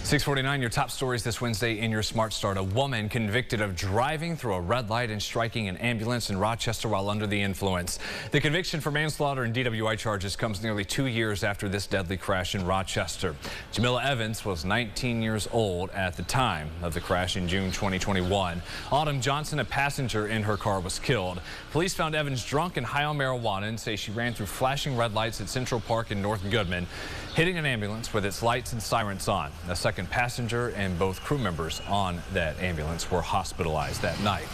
6:49, your top stories this Wednesday in your Smart Start. A woman convicted of driving through a red light and striking an ambulance in Rochester while under the influence. The conviction for manslaughter and DWI charges comes nearly 2 years after this deadly crash in Rochester. Jamila Evans was 19 years old at the time of the crash in June 2021. Autumn Johnson, a passenger in her car, was killed. Police found Evans drunk and high on marijuana and say she ran through flashing red lights at Central Park in North Goodman, hitting an ambulance with its lights and sirens on. A second passenger and both crew members on that ambulance were hospitalized that night.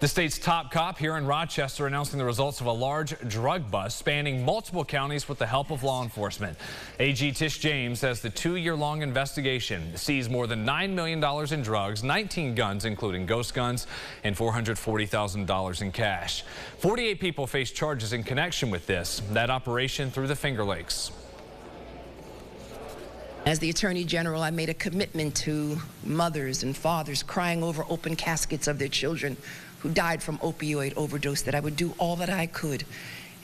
The state's top cop here in Rochester announcing the results of a large drug bust spanning multiple counties with the help of law enforcement. AG Tish James says the 2-year-long investigation seized more than $9 million in drugs, 19 guns, including ghost guns, and $440,000 in cash. 48 people face charges in connection with that operation through the Finger Lakes. As the Attorney General, I made a commitment to mothers and fathers crying over open caskets of their children who died from opioid overdose that I would do all that I could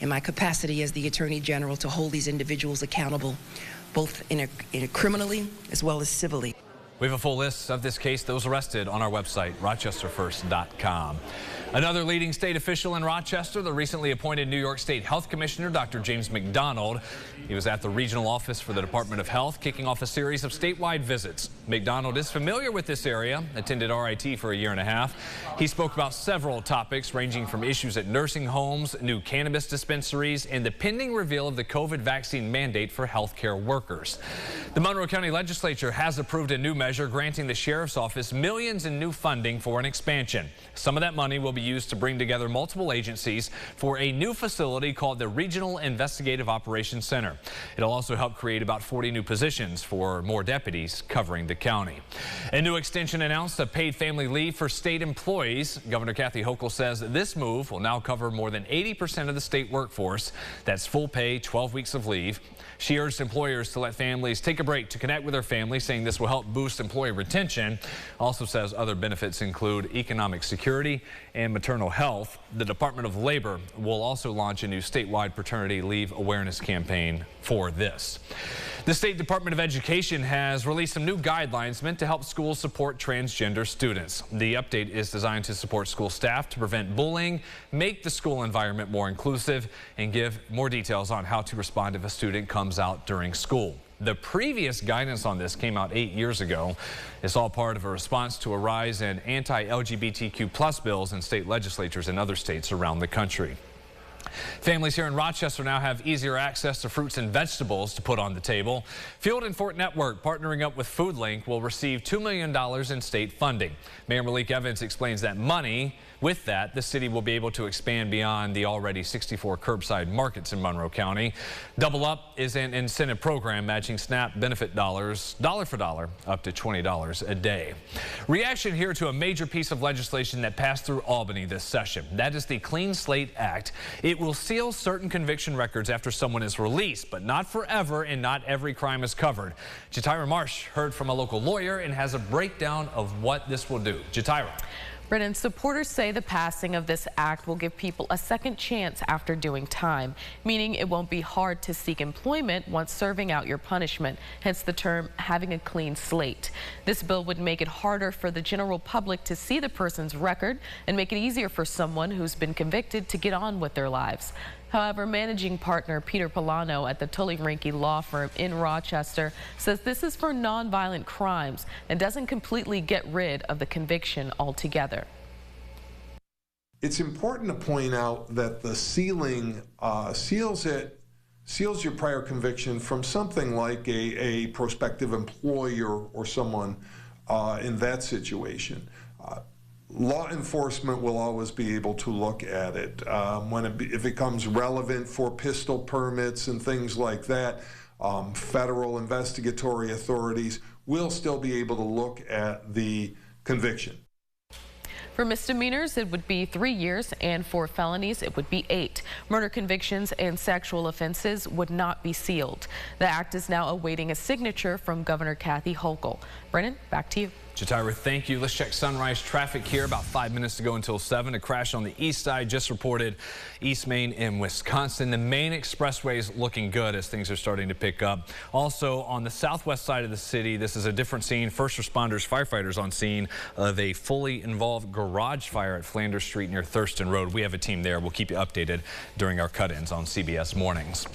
in my capacity as the Attorney General to hold these individuals accountable, both in a criminally as well as civilly. We have a full list of this case, those arrested, on our website, rochesterfirst.com. Another leading state official in Rochester, the recently appointed New York State Health Commissioner, Dr. James McDonald. He was at the regional office for the Department of Health, kicking off a series of statewide visits. McDonald is familiar with this area, attended RIT for a year and a half. He spoke about several topics ranging from issues at nursing homes, new cannabis dispensaries, and the pending reveal of the COVID vaccine mandate for healthcare workers. The Monroe County Legislature has approved a new measure granting the Sheriff's Office millions in new funding for an expansion. Some of that money will be used to bring together multiple agencies for a new facility called the Regional Investigative Operations Center. It'll also help create about 40 new positions for more deputies covering the county. A new extension announced of paid family leave for state employees. Governor Kathy Hochul says this move will now cover more than 80% of the state workforce. That's full pay, 12 weeks of leave. She urged employers to let families take a break to connect with their families, saying this will help boost employee retention. Also says other benefits include economic security and maternal health. The Department of Labor will also launch a new statewide paternity leave awareness campaign for this. The State Department of Education has released some new guidelines meant to help schools support transgender students. The update is designed to support school staff to prevent bullying, make the school environment more inclusive, and give more details on how to respond if a student comes out during school. The previous guidance on this came out 8 years ago. It's all part of a response to a rise in anti-LGBTQ+ bills in state legislatures in other states around the country. Families here in Rochester now have easier access to fruits and vegetables to put on the table. Field and Fort Network, partnering up with FoodLink, will receive $2 million in state funding. Mayor Malik Evans explains that money, with that, the city will be able to expand beyond the already 64 curbside markets in Monroe County. Double Up is an incentive program matching SNAP benefit dollars, dollar for dollar, up to $20 a day. Reaction here to a major piece of legislation that passed through Albany this session. That is the Clean Slate Act. It will seal certain conviction records after someone is released, but not forever, and not every crime is covered. Jatira Marsh heard from a local lawyer and has a breakdown of what this will do. Jatira. Brennan, supporters say the passing of this act will give people a second chance after doing time, meaning it won't be hard to seek employment once serving out your punishment, hence the term having a clean slate. This bill would make it harder for the general public to see the person's record and make it easier for someone who's been convicted to get on with their lives. However, managing partner Peter Polano at the Tully-Rinke law firm in Rochester says this is for nonviolent crimes and doesn't completely get rid of the conviction altogether. It's important to point out that the sealing seals your prior conviction from something like a prospective employer or someone in that situation. Law enforcement will always be able to look at it if it becomes relevant for pistol permits and things like that. Federal investigatory authorities will still be able to look at the conviction. For misdemeanors, it would be 3 years, and for felonies, it would be 8. Murder convictions and sexual offenses would not be sealed. The act is now awaiting a signature from Governor Kathy Hochul. Brennan, back to you. Jatira, thank you. Let's check sunrise traffic here. About 5 minutes to go until 7. A crash on the east side just reported East Main in Wisconsin. The main expressway is looking good as things are starting to pick up. Also on the southwest side of the city, this is a different scene. First responders, firefighters on scene of a fully involved garage fire at Flanders Street near Thurston Road. We have a team there. We'll keep you updated during our cut-ins on CBS Mornings.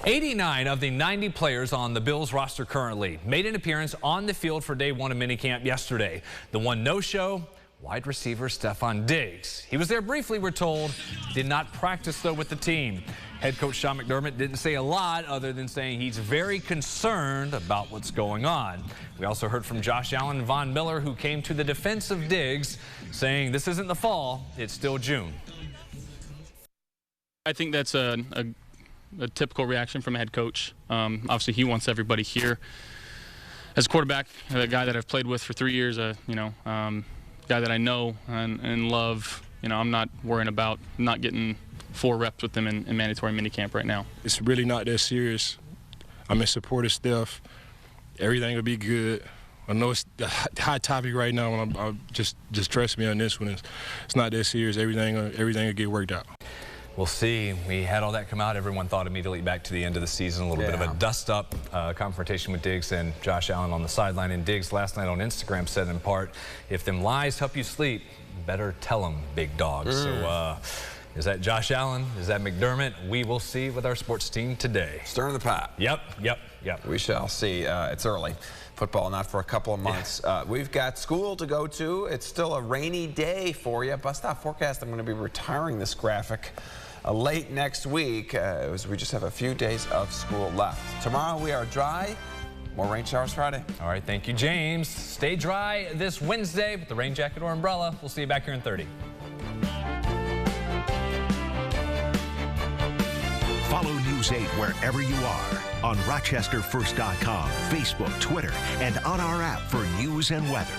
89 of the 90 players on the Bills roster currently made an appearance on the field for day 1 of minicamp yesterday. The one no-show, wide receiver Stefon Diggs. He was there briefly, we're told, did not practice, though, with the team. Head coach Sean McDermott didn't say a lot other than saying he's very concerned about what's going on. We also heard from Josh Allen and Von Miller, who came to the defense of Diggs, saying this isn't the fall, it's still June. I think that's a typical reaction from a head coach. Obviously, he wants everybody here. As a quarterback, a guy that I've played with for 3 years, guy that I know and love, I'm not worrying about not getting 4 reps with them in mandatory minicamp right now. It's really not that serious. I'm in support of Steph. Everything will be good. I know it's a hot topic right now, and I'm just trust me on this one. It's not that serious. Everything will get worked out. We'll see. We had all that come out. Everyone thought immediately back to the end of the season. A little bit of a dust-up confrontation with Diggs and Josh Allen on the sideline. And Diggs last night on Instagram said in part, if them lies help you sleep, better tell them, big dog. So is that Josh Allen? Is that McDermott? We will see with our sports team today. Stirring the pot. Yep. We shall see. It's early. Football not for a couple of months. We've got school to go to. It's still a rainy day for you. Bus Stop Forecast, I'm going to be retiring this graphic late next week as we just have a few days of school left. Tomorrow we are dry. More rain showers Friday. All right, thank you, James. Stay dry this Wednesday with the rain jacket or umbrella. We'll see you back here in 30. Follow News 8 wherever you are on RochesterFirst.com, Facebook, Twitter, and on our app for news and weather.